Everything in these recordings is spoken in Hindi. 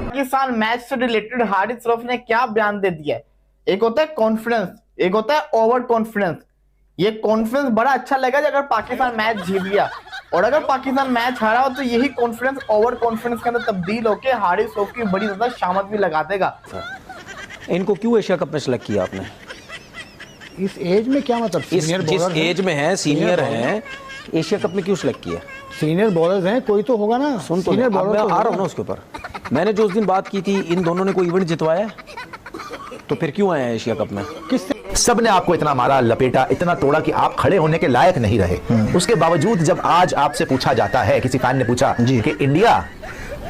पाकिस्तान मैच से रिलेटेड हारिस श्रॉफ ने क्या बयान दे दिया है। एक होता है कॉन्फिडेंस, एक होता है ओवर कॉन्फिडेंस। ये कॉन्फिडेंस बड़ा अच्छा लगेगा अगर पाकिस्तान मैच जीत गया, और अगर पाकिस्तान मैच हारा हो तो यही कॉन्फिडेंस ओवर कॉन्फिडेंस के अंदर तब्दील होकर हारिस श्रॉफ की बड़ी ज्यादा शामत भी लगा देगा। इनको क्यों एशिया कप में सेलेक्ट किया आपने? इस एज में क्या मतलब? जिस एज में है, सीनियर हैं, एशिया कप में क्यों सेलेक्ट किया? सीनियर बॉलर्स हैं, कोई तो होगा ना। सुन तो सीनियर मैं बॉलर आ रहा हूँ ना उसके ऊपर। मैंने जो उस दिन बात की थी, इन दोनों ने कोई इवेंट जितवाया, तो फिर क्यों आए हैं एशिया कप में? सबने आपको इतना मारा, लपेटा, इतना तोड़ा कि आप खड़े होने के लायक नहीं रहे। उसके बावजूद जब आज आपसे पूछा जाता है, किसी फैन ने पूछा कि इंडिया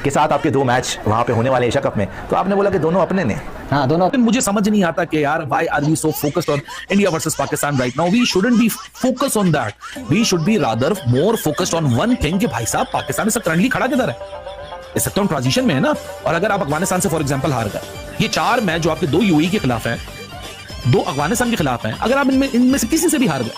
के साथ आपके 2 मैच वहां पे होने वाले एशिया कप में, तो आपने बोला कि दोनों अपने ने। हाँ, दोनों। मुझे समझ नहीं आता कि यार why are we so focused on India versus Pakistan right now? We shouldn't be focused on that, we should be rather more focused on one thing कि भाई साहब पाकिस्तान इस करंटली खड़ा किधर है? इस सकता हूं ट्रांजिशन में है ना। और अगर आप अफगानिस्तान से फॉर एग्जांपल हार गए, ये 4 मैच जो आपके 2 यूएई के खिलाफ हैं, 2 अफगानिस्तान के खिलाफ हैं, अगर आप इनमें से किसी से भी हार गए,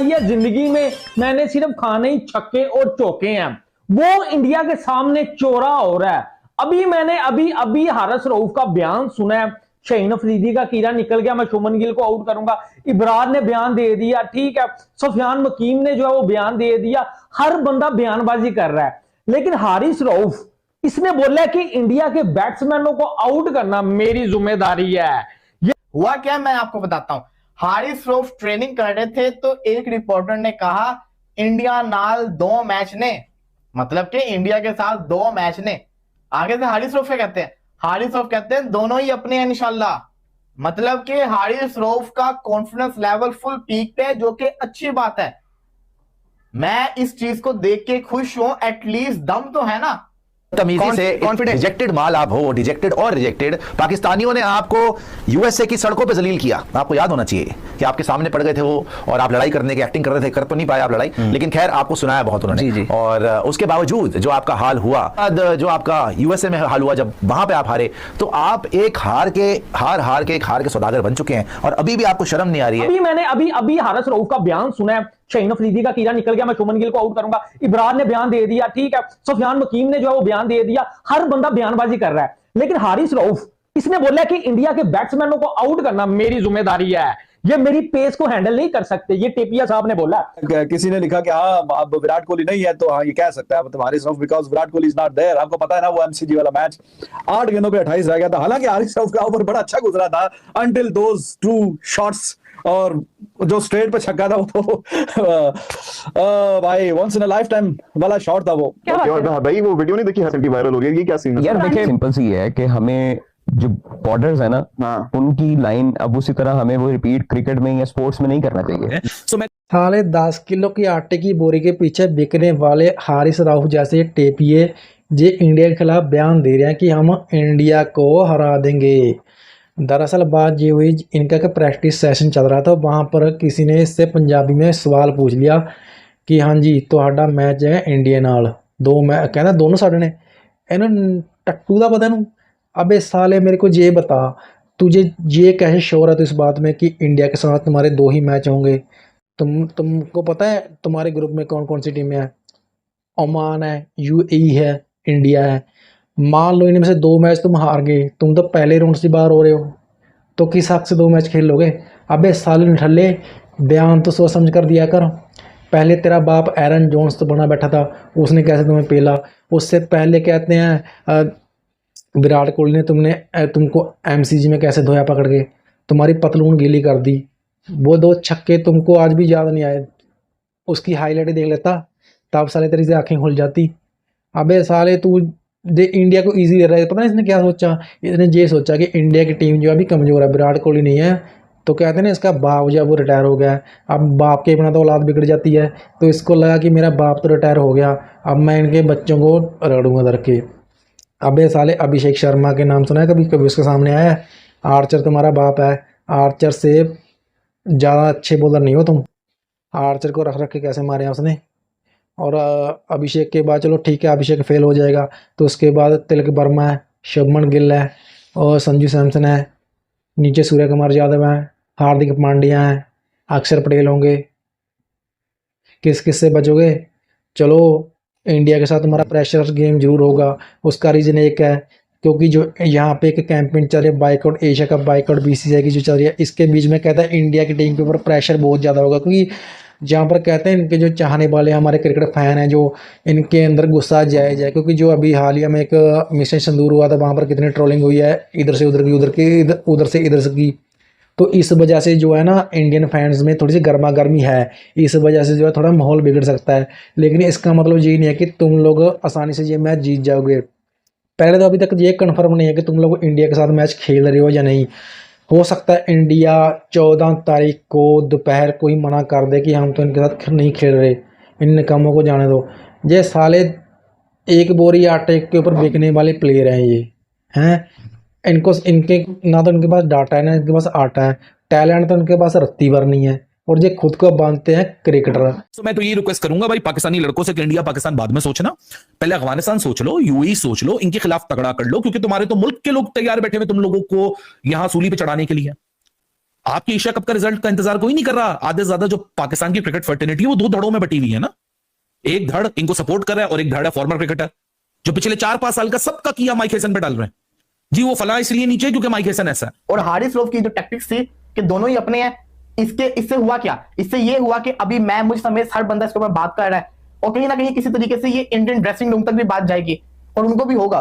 ये जिंदगी में मैंने सिर्फ खाने ही छक्के और चौके हैं, वो इंडिया के सामने चोरा हो रहा है। अभी मैंने अभी हारिस रऊफ का बयान सुना है, शाहीन अफरीदी का कीड़ा निकल गया, मैं शुभमन गिल को आउट करूंगा। इब्रार ने बयान दे दिया, ठीक है। सुफियान वकीम ने जो है वो बयान दे दिया। हर बंदा बयानबाजी कर रहा है, लेकिन हारिस रऊफ इसने बोला कि इंडिया के बैट्समैनों को आउट करना मेरी जिम्मेदारी है। ये हुआ क्या मैं आपको बताता हूं। हारिस रऊफ ट्रेनिंग कर रहे थे तो एक रिपोर्टर ने कहा इंडिया नाल 2 मैच ने, मतलब कि इंडिया के साथ 2 मैच ने। आगे से हारिस रऊफ क्या कहते हैं? हारिस रऊफ कहते हैं दोनों ही अपने हैं इंशाल्लाह। मतलब कि हारिस रऊफ का कॉन्फिडेंस लेवल फुल पीक पे है, जो कि अच्छी बात है। मैं इस चीज को देख के खुश हूं, एटलीस्ट दम तो है ना। तमीजी से रिजेक्टेड माल आप हो, डिजेक्टेड और रिजेक्टेड। पाकिस्तानियों ने आपको यूएसए की सड़कों पे जलील किया। आपको याद होना चाहिए कि आपके सामने पड़ गए थे वो, और आप लड़ाई करने की एक्टिंग कर रहे थे। कर तो नहीं पाए आप लड़ाई, लेकिन खैर आपको सुनाया बहुत उन्होंने। जी। और उसके बावजूद जो आपका हाल हुआ, जो आपका यूएसए में हाल हुआ, जब वहां पे आप हारे, तो आप एक हार के सौदागर बन चुके हैं, और अभी भी आपको शर्म नहीं आ रही है। मैंने अभी हारिस रऊफ का बयान सुना है, शाहीन अफरीदी का कीड़ा निकल गया, मैं शुभमन गिल को आउट करूंगा। इब्रार ने बयान दे दिया, ठीक है। सुफियान वकीम ने जो है वो बयान दे दिया। हर बंदा बयानबाजी कर रहा है, लेकिन हारिस रऊफ इसने बोला कि इंडिया के बैट्समैनों को आउट करना मेरी जिम्मेदारी है, ये मेरी पेस को हैंडल नहीं कर सकते। ये टेपिया साहब ने बोला। किसी ने लिखा कि हाँ अब विराट कोहली नहीं है तो हाँ ये कह सकता है मतलब Haris Rauf, because Virat Kohli is not there. आपको पता है ना वो एमसीजी वाला मैच 8 गेंदों पे 28 रह गया था। हालांकि हारिस रऊफ का ओवर बड़ा अच्छा गुजरा था अंटिल दोज 2 शॉट्स, और जो स्ट्रेट पे छक्का था वो भाई once in a life time वाला शॉट था वो। भाई वो वीडियो नहीं देखी, हर वायरल हो गई, ये क्या सीन है? यार देखिए सिंपल सी है कि हमें जो बॉर्डर्स है ना, उनकी लाइन अब उसी तरह हमें वो रिपीट क्रिकेट में या स्पोर्ट्स में नहीं करना चाहिए। साले 10 किलो की आटे की बोरी के पीछे बिकने वाले हारिस रऊफ जैसे टेपिए जे इंडिया के खिलाफ बयान दे रहे हैं कि हम इंडिया को हरा देंगे। दरअसल बात ये हुई, इनका का प्रैक्टिस सेशन चल रहा था, वहाँ पर किसी ने इससे पंजाबी में सवाल पूछ लिया कि हाँ जी तुहाडा मैच है इंडिया नाल 2 मैच, कहना दोनों साढ़े ने। इन्होंने टट्टू का पता नहीं। अबे साले मेरे को ये बता, तुझे ये कैसे श्योर है तो इस बात में कि इंडिया के साथ तुम्हारे 2 ही मैच होंगे? तुमको पता है तुम्हारे ग्रुप में कौन कौन सी टीमें हैं? ओमान है, यूएई है, इंडिया है। मान लो इनमें से 2 मैच तुम हार गए, तुम तो पहले राउंड से बाहर हो रहे हो, तो किस हक से 2 मैच खेल लोगे? अबे साले निठल्ले, बयान तो सोच समझ कर दिया कर। पहले तेरा बाप एरन जोन्स तो बना बैठा था, उसने कैसे तुम्हें पेला। उससे पहले कहते हैं विराट कोहली ने तुमको एमसीजी में कैसे धोया पकड़ के, तुम्हारी पतलून गीली कर दी। वो 2 छक्के तुमको आज भी याद नहीं आए, उसकी हाईलाइट देख लेता तब साले तेरी से आँखें खुल जाती। अबे साले तू इंडिया को इजी ले रहा है। पता नहीं इसने क्या सोचा, इसने ये सोचा कि इंडिया की टीम जो है अभी कमज़ोर है, विराट कोहली नहीं है, तो कहते हैं ना इसका बाप जो है वो रिटायर हो गया है, अब बाप के बिना तो औलाद बिगड़ जाती है। तो इसको लगा कि मेरा बाप तो रिटायर हो गया, अब मैं इनके बच्चों को रगड़ूंगा धर के। अबे साले अभिषेक शर्मा के नाम सुना है कभी? कभी उसके सामने आया है? आर्चर तुम्हारा बाप है, आर्चर से ज़्यादा अच्छे बॉलर नहीं हो तुम। आर्चर को रख के कैसे मारे उसने। और अभिषेक के बाद चलो ठीक है अभिषेक फेल हो जाएगा, तो उसके बाद तिलक वर्मा है, शुभमन गिल है और संजू सैमसन है, नीचे सूर्य कुमार यादव हैं, हार्दिक पांड्या हैं, अक्षर पटेल होंगे। किस किस से बचोगे? चलो इंडिया के साथ हमारा प्रेशर गेम जरूर होगा। उसका रीज़न एक है क्योंकि जो यहाँ पे एक कैंपेन चल रही है boycott Asia cup boycott BCCI की जो चल रही है, इसके बीच में कहता है इंडिया की टीम के ऊपर प्रेशर बहुत ज़्यादा होगा क्योंकि जहाँ पर कहते हैं इनके जो चाहने वाले हमारे क्रिकेट फैन हैं जो इनके अंदर गुस्सा जायज़ है क्योंकि जो अभी हालिया में एक मिशन संदूर हुआ था वहाँ पर कितनी ट्रोलिंग हुई है, इधर से उधर की उधर से इधर से की। तो इस वजह से जो है ना इंडियन फैंस में थोड़ी सी गर्मा गर्मी है, इस वजह से जो है थोड़ा माहौल बिगड़ सकता है। लेकिन इसका मतलब ये नहीं है कि तुम लोग आसानी से ये मैच जीत जाओगे। पहले तो अभी तक ये कंफर्म नहीं है कि तुम लोग इंडिया के साथ मैच खेल रहे हो या नहीं। हो सकता है इंडिया 14 तारीख को दोपहर को ही मना कर दे कि हम तो इनके साथ नहीं खेल रहे, इन निकामों को जाने दो। ये साले एक बोरी आटे के ऊपर बिकने वाले प्लेयर हैं ये, हैं। इनको इनके ना तो इनके पास डाटा है ना इनके पास आटा है, टैलेंट तो इनके पास रत्ती भर नहीं है और ये खुद को बांधते हैं क्रिकेटर। तो मैं तो ये रिक्वेस्ट करूंगा भाई पाकिस्तानी लड़कों से कि इंडिया पाकिस्तान बाद में सोचना, पहले अफगानिस्तान सोच लो, यूएई सोच लो, इनके खिलाफ तगड़ा कर लो क्योंकि तुम्हारे तो मुल्क के लोग तैयार बैठे हुए तुम लोगों को यहां सूली पे चढ़ाने के लिए। आपकी एशिया कप का रिजल्ट का इंतजार कोई नहीं कर रहा। आधे से ज्यादा जो पाकिस्तान की क्रिकेट फर्टिनिटी है वो 2 धड़ों में बटी हुई है ना। एक धड़ इनको सपोर्ट कर रहा है और एक धड़ है फॉर्मर क्रिकेटर जो पिछले 4-5 साल का सबका किया माइक हेसन पे डाल रहे हैं जी। वो फला इसलिए नीचे क्योंकि माइक हेसन ऐसा है। और हारिस रऊफ की जो टैक्टिक्स थी कि दोनों ही अपने हैं, इससे हुआ क्या? इससे ये हुआ कि अभी मैं मुझ समेत हर बंदा इसके ऊपर बात कर रहा है और कहीं ना कहीं किसी तरीके से ये इंडियन ड्रेसिंग रूम तक भी बात जाएगी और उनको भी होगा।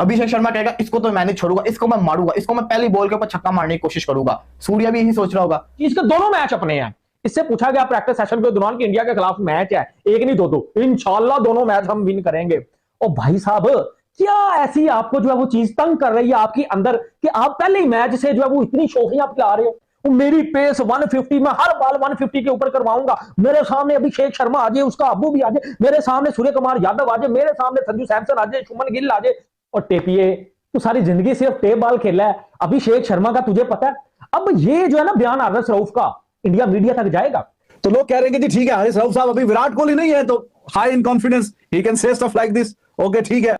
अभिषेक शर्मा कहेगा इसको तो मैं नहीं छोड़ूंगा, इसको मैं मारूंगा, इसको मैं पहली बॉल के ऊपर छक्का मारने की कोशिश करूंगा। सूर्या भी यही सोच रहा होगा। इसके दोनों मैच अपने हैं। इससे पूछा गया प्रैक्टिस सेशन के दौरान कि इंडिया के खिलाफ मैच है, एक नहीं दो, इंशाल्लाह दोनों मैच हम विन करेंगे। और भाई साहब क्या ऐसी आपको जो है वो चीज तंग कर रही है आपके अंदर कि आप पहले ही मैच से जो है वो इतनी शौकियां आप ला रहे हो? मेरी पेस 150 में हर बॉल 150 के ऊपर करवाऊंगा, मेरे सामने अभिषेक शर्मा आ जाए, उसका अब्बू भी आ जाए, मेरे सामने सूर्य कुमार यादव आ जाए, मेरे सामने संजू सैमसन आ जाए, शुभमन गिल आ जाए। और टेपिए तू सारी जिंदगी सिर्फ टेप बॉल खेला है, अभिषेक शर्मा का तुझे पता है? अब ये जो है ना बयान हारिस रऊफ का इंडिया मीडिया तक जाएगा तो लोग कह रहे हैं कि जी ठीक है हारिस रऊफ साहब अभी विराट कोहली नहीं है तो high in confidence he can say stuff like this. Okay ठीक है,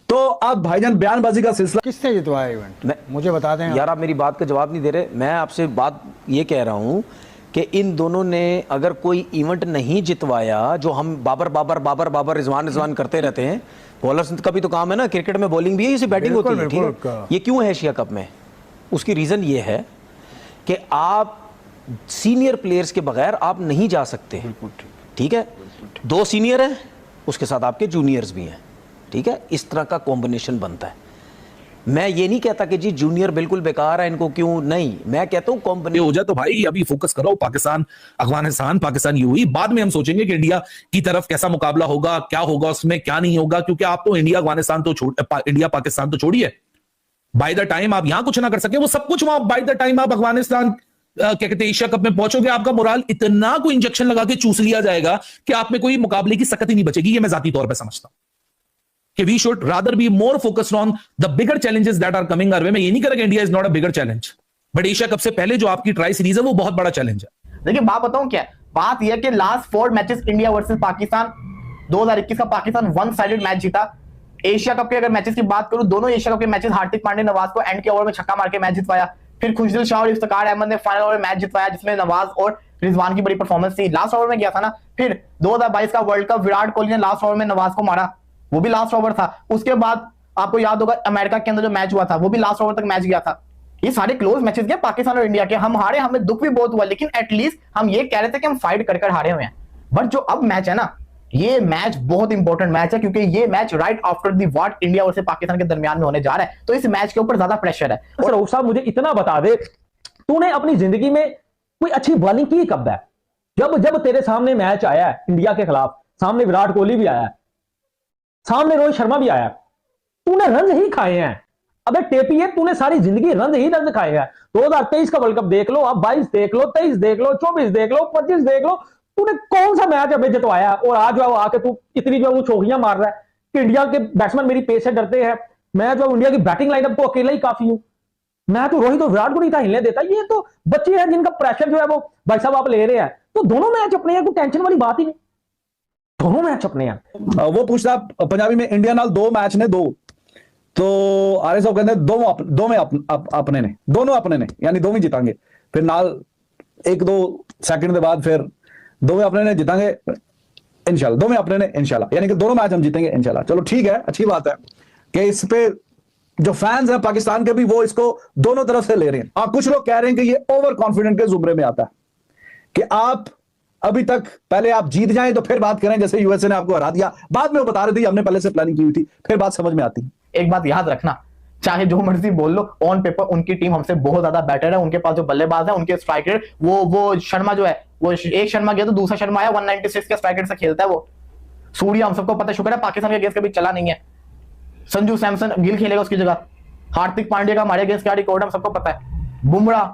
तो अब भाईजान बयानबाजी का सिलसिला किसने जितवाया इवेंट? मुझे बता दें यार, आप मेरी बात का जवाब नहीं दे रहे। मैं आपसे बात ये कह रहा हूं कि इन दोनों ने अगर कोई इवेंट नहीं जितवाया, जो हम बाबर रिजवान करते रहते हैं, बॉलर्स का भी तो काम है ना, क्रिकेट में बॉलिंग भी है, इसे बैटिंग होती है, ठीक है? ये क्यों है एशिया कप में? उसकी रीजन ये है कि आप सीनियर प्लेयर्स के बगैर आप नहीं जा सकते, ठीक है? 2 सीनियर हैं, उसके साथ आपके जूनियर्स भी हैं, ठीक है? इस तरह का कॉम्बिनेशन बनता है। मैं ये नहीं कहता कि जी जूनियर बिल्कुल बेकार है, इनको क्यों नहीं, मैं कहता हूं कॉम्बिनेशन हो जाए तो भाई अभी फोकस करो पाकिस्तान अफगानिस्तान, पाकिस्तान यूएई, बाद में हम सोचेंगे कि इंडिया की तरफ कैसा मुकाबला होगा, क्या होगा उसमें, क्या नहीं होगा, क्योंकि आप तो इंडिया पाकिस्तान तो छोड़िए, बाय द टाइम आप यहां कुछ ना कर सके वो सब कुछ वहां, बाय द टाइम आप अफगानिस्तान क्या कहते हैं एशिया कप में पहुंचोगे, आपका मोराल इतना कोई इंजेक्शन लगा के चूस लिया जाएगा कि आप में कोई मुकाबले की सकत ही नहीं बचेगी। ये मैं जाती तौर पे समझता हूं कि we should rather be more focused on the bigger challenges that are coming our way. मैं ये नहीं कह रहा कि India is not a bigger challenge, but Asia Cup से पहले जो आपकी ट्राई सीरीज है वो बहुत बड़ा चैलेंज है। देखिए बात बताऊं क्या, बात यह कि last 4 matches India versus Pakistan, 2021 का पाकिस्तान 1 साइडेड मैच जीता। एशिया कप के अगर मैचेस की बात करूं, दोनों एशिया कप के मैचेस हार्दिक पांड्या नवाज को एंड के ओवर में छक्का मार के मैच जितवाया। फिर खुशदिल शाह और इफ्तिकार अहमद ने फाइनल ओवर में मैच जितवाया जिसमें नवाज और रिजवान की बड़ी परफॉर्मेंस थी। लास्ट ओवर में गया था ना। फिर 2022 का वर्ल्ड कप विराट कोहली ने लास्ट ओवर में नवाज को मारा, वो भी लास्ट ओवर था। उसके बाद आपको याद होगा अमेरिका के अंदर जो मैच हुआ था वो भी लास्ट ओवर तक मैच गया था। ये सारे क्लोज मैचेस गए पाकिस्तान और इंडिया के। हम हारे, हमें दुख भी बहुत हुआ, लेकिन एटलीस्ट हम ये कह रहे थे कि हम फाइट कर हारे हुए हैं। बट जो अब मैच है ना, ये मैच बहुत इंपॉर्टेंट मैच है क्योंकि ये match right after the what India versus Pakistan के दरमियान में होने जा रहा है, तो इस मैच के ऊपर ज्यादा प्रेशर है। और रऊफ साहब मुझे इतना बता दे, तूने अपनी जिंदगी में कोई अच्छी बॉलिंग की कब है? जब तेरे सामने मैच आया है इंडिया के खिलाफ, सामने विराट कोहली भी आया है, सामने रोहित शर्मा भी आया है, तूने रन ही खाए हैं। अबे टेपी है, तूने सारी जिंदगी रन खाए हैं। 2023 का वर्ल्ड कप देख लो, अब 22 देख लो, 23 देख लो, 24 देख लो, 25 देख लो, तूने कौन सा मैच अभी जितवाया? और आज जो आके तू इतनी जो चौकियां मार रहा है कि इंडिया के बैट्समैन मेरी पेस से डरते हैं, मैं जो इंडिया की बैटिंग लाइनअप को अकेला ही काफी हूं, मैं तो रोहित और विराट को नहीं था हिलने देता। ये तो बच्चे हैं जिनका प्रेशर जो है वो भाई साहब आप ले रहे हैं, तो दोनों मैच अपने हैं, कोई टेंशन वाली बात ही नहीं, दोनों मैच अपने हैं। वो पूछता पंजाबी में इंडिया नाल 2 मैच ने 2, तो आरिफ साहब कहते हैं दो में अपने ने, दोनों अपने ने, यानी दोवें जितांगे। फिर नाल 1-2 सेकंड के बाद फिर दोवें अपने ने जितांगे। इंशाल्लाह, दो में अपने ने इंशाल्लाह, यानी कि दोनों मैच हम जीतेंगे इंशाल्लाह। चलो ठीक है, अच्छी बात है कि इस पे जो फैंस हैं पाकिस्तान के भी वो इसको दोनों तरफ से ले रहे हैं। कुछ लोग कह रहे हैं कि ये ओवर कॉन्फिडेंट के जुमरे में आता है कि आप अभी तक पहले आप जीत जाएं तो फिर बात करें, जैसे यूएसए ने आपको हरा दिया, बाद में वो बता रहे थे हमने पहले से प्लानिंग की हुई थी, फिर बात समझ में आती। एक बात याद रखना, चाहे जो मर्जी बोल लो, ऑन पेपर उनकी टीम हमसे बहुत ज्यादा बेटर है। उनके पास जो बल्लेबाज है, उनके स्ट्राइकर, वो शर्मा जो है, वो एक शर्मा गया तो दूसरा शर्मा आया, 196 के स्ट्राइकर से खेलता है वो। सूर्या हम सबको पता है, शुक्र है पाकिस्तान के अगेंस्ट कभी चला नहीं है। संजू सैमसन, गिल खेलेगा उसकी जगह। हार्दिक पांड्या का हमारे अगेंस्ट क्या रिकॉर्ड है सबको पता है। बुमराह,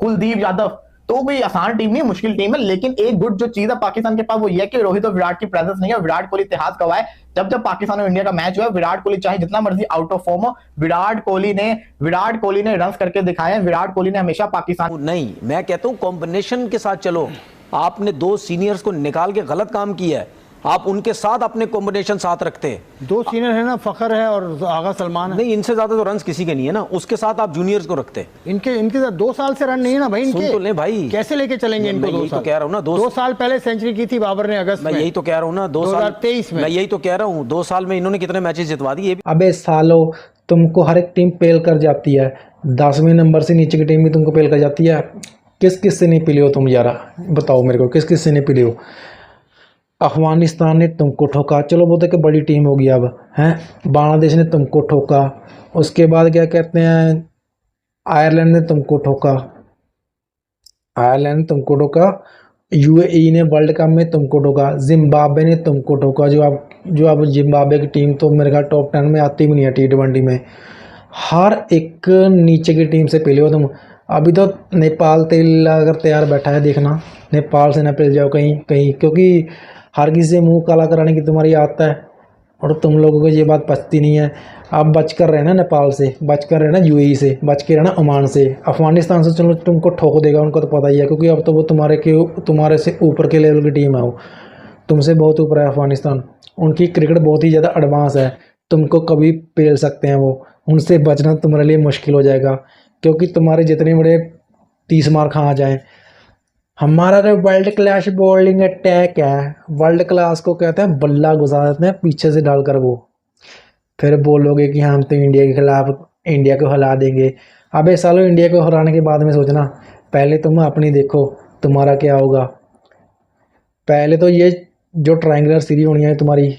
कुलदीप यादव, तो कोई आसान टीम नहीं, मुश्किल टीम है। लेकिन एक गुड जो चीज है पाकिस्तान के पास वो ये कि रोहित और विराट की प्रेजेंस नहीं है। विराट कोहली इतिहास गवाह है, जब जब पाकिस्तान और इंडिया का मैच हुआ, विराट कोहली चाहे जितना मर्जी आउट ऑफ फॉर्म हो, विराट कोहली ने रन्स करके दिखाए हैं। विराट कोहली ने हमेशा पाकिस्तान नहीं, मैं कहता हूं कॉम्बिनेशन के साथ चलो। आपने 2 सीनियर्स को निकाल के गलत काम किया है, आप उनके साथ अपने कॉम्बिनेशन साथ रखते हैं। 2 सीनियर है ना, फखर है और आगा सलमान है। नहीं, इनसे ज्यादा तो रन्स किसी के नहीं है ना, उसके साथ आप जूनियर्स को रखते हैं। इनके साथ 2 साल से रन नहीं है ना भाई इनके। सुन तो ले भाई, कैसे लेके चलेंगे इनको? 2 साल तो कह रहा हूं ना, 2 साल पहले सेंचुरी की थी बाबर ने अगस्त में। मैं यही तो कह रहा हूं ना, 2023 में। मैं यही तो कह रहा हूं, 2 साल में इन्होंने कितने मैचेस जितवा दिए। अबे सालो, तुमको हर एक टीम पेल कर जाती है, 10वें नंबर से नीचे की टीम भी तुमको पेल कर जाती है। किस किस से नहीं पिले हो तुम यारा, बताओ मेरे को, किस किस से नहीं पिले हो? अफगानिस्तान ने तुमको ठोका, चलो वो तो एक बड़ी टीम होगी अब, हैं। बांग्लादेश ने तुमको ठोका, उसके बाद क्या कहते हैं, आयरलैंड ने तुमको ठोका, यूएई ने वर्ल्ड कप में तुमको ठोका, जिम्बाब्वे ने तुमको ठोका, जो अब जिम्बाब्वे की टीम तो मेरे ख्याल टॉप 10 में आती भी नहीं है T20 में। हर एक नीचे की टीम से पहले हो तुम। अभी तो नेपाल तेल अगर तैयार बैठा है, देखना नेपाल से ना पिल जाओ कहीं, क्योंकि हर किसी से मुंह काला कराने की तुम्हारी आदत है और तुम लोगों को ये बात पचती नहीं है। अब बच कर रहना नेपाल से, बच कर रहना यूएई से, बच के रहना ओमान से। अफगानिस्तान से चलो तुमको ठोक देगा, उनको तो पता ही है, क्योंकि अब तो वो तुम्हारे से ऊपर के लेवल की टीम है। वो तुमसे बहुत ऊपर है अफगानिस्तान, उनकी क्रिकेट बहुत ही ज़्यादा एडवांस है, तुमको कभी पेल सकते हैं वो। उनसे बचना तुम्हारे लिए मुश्किल हो जाएगा, क्योंकि तुम्हारे जितने बड़े 30 मार खा जाएँ। हमारा जो वर्ल्ड क्लास बॉलिंग अटैक है, वर्ल्ड क्लास को कहते हैं बल्ला घुसा देते हैं पीछे से डालकर वो। फिर बोलोगे कि हम तो इंडिया के खिलाफ इंडिया को हरा देंगे। अबे सालो, इंडिया को हराने के बाद में सोचना, पहले तुम अपनी देखो तुम्हारा क्या होगा। पहले तो ये जो ट्रायंगुलर सीरीज होनी है तुम्हारी,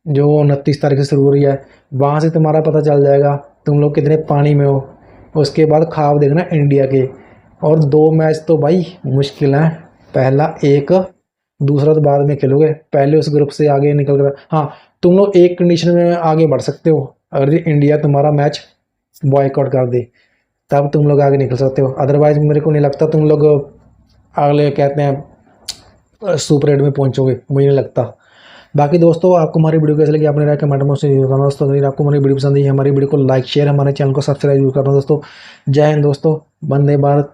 जो 29 तारीख से शुरू हो रही है, वहाँ से तुम्हारा पता चल जाएगा तुम लोग कितने पानी में हो। उसके बाद ख्वाब देखना इंडिया के, और 2 मैच तो भाई मुश्किल है। पहला एक, दूसरा तो बाद में खेलोगे, पहले उस ग्रुप से आगे निकल कर। हाँ, तुम लोग एक कंडीशन में आगे बढ़ सकते हो, अगर इंडिया तुम्हारा मैच बॉयकॉट कर दे तब तुम लोग आगे निकल सकते हो। अदरवाइज मेरे को नहीं लगता तुम लोग अगले कहते हैं सुपर 8 में पहुंचोगे, मुझे नहीं लगता। बाकी दोस्तों, आपको हमारी वीडियो कैसे लगी आपने राय कमेंट में उससे बताना दोस्तों। अगर आपको हमारी वीडियो पसंद आई, हमारी वीडियो को लाइक शेयर, हमारे चैनल को सब्सक्राइब करना दोस्तों। जय हिंद दोस्तों, वंदे भारत।